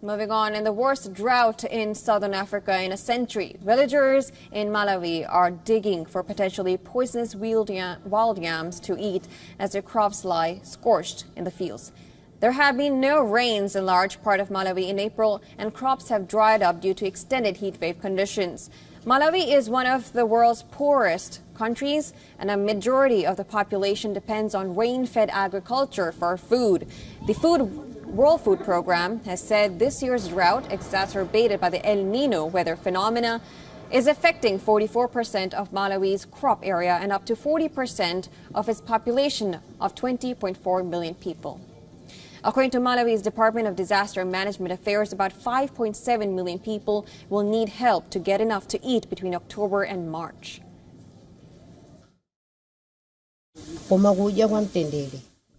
Moving on, in the worst drought in southern Africa in a century, villagers in Malawi are digging for potentially poisonous wild yams to eat as their crops lie scorched in the fields. There have been no rains in large part of Malawi in April, and crops have dried up due to extended heatwave conditions. Malawi is one of the world's poorest countries, and a majority of the population depends on rain-fed agriculture for food. The World Food Program has said this year's drought, exacerbated by the El Nino weather phenomena, is affecting 44% of Malawi's crop area and up to 40% of its population of 20.4 million people. According to Malawi's Department of Disaster Management Affairs, about 5.7 million people will need help to get enough to eat between October and March.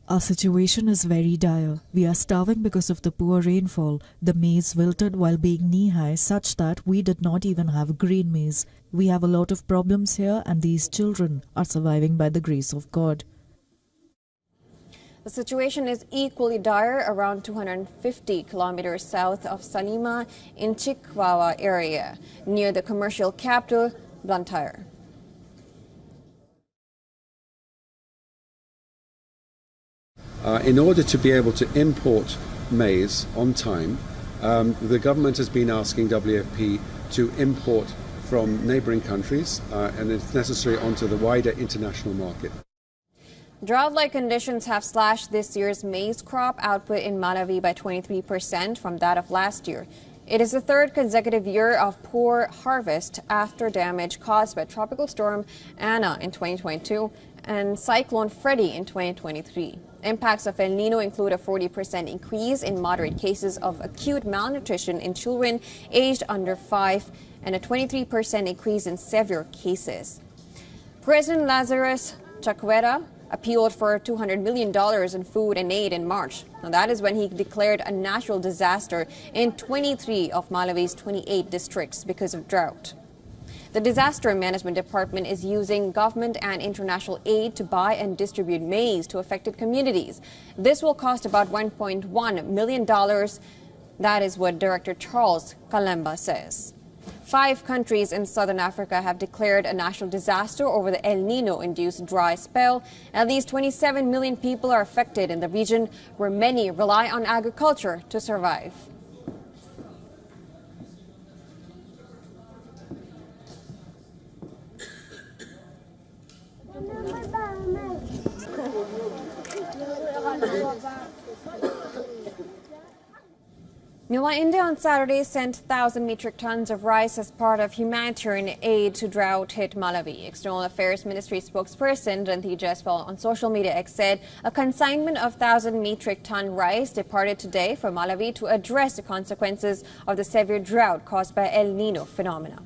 Our situation is very dire. We are starving because of the poor rainfall. The maize wilted while being knee-high, such that we did not even have green maize. We have a lot of problems here, and these children are surviving by the grace of God. The situation is equally dire around 250 kilometers south of Salima in Chikwawa area, near the commercial capital, Blantyre. In order to be able to import maize on time, the government has been asking WFP to import from neighbouring countries and if necessary onto the wider international market. Drought-like conditions have slashed this year's maize crop output in Malawi by 23% from that of last year. It is the third consecutive year of poor harvest after damage caused by Tropical Storm Anna in 2022 and Cyclone Freddy in 2023. Impacts of El Nino include a 40% increase in moderate cases of acute malnutrition in children aged under 5 and a 23% increase in severe cases. President Lazarus Chakwera appealed for $200 million in food and aid in March. Now, that is when he declared a natural disaster in 23 of Malawi's 28 districts because of drought. The Disaster Management Department is using government and international aid to buy and distribute maize to affected communities. This will cost about $1.1 million. That is what Director Charles Kalemba says. 5 countries in southern Africa have declared a national disaster over the El Nino-induced dry spell. At least 27 million people are affected in the region, where many rely on agriculture to survive. Meanwhile, India on Saturday sent 1,000 metric tons of rice as part of humanitarian aid to drought-hit Malawi. External Affairs Ministry spokesperson Ranthi Jaiswal on social media X said a consignment of 1,000 metric ton rice departed today for Malawi to address the consequences of the severe drought caused by El Nino phenomena.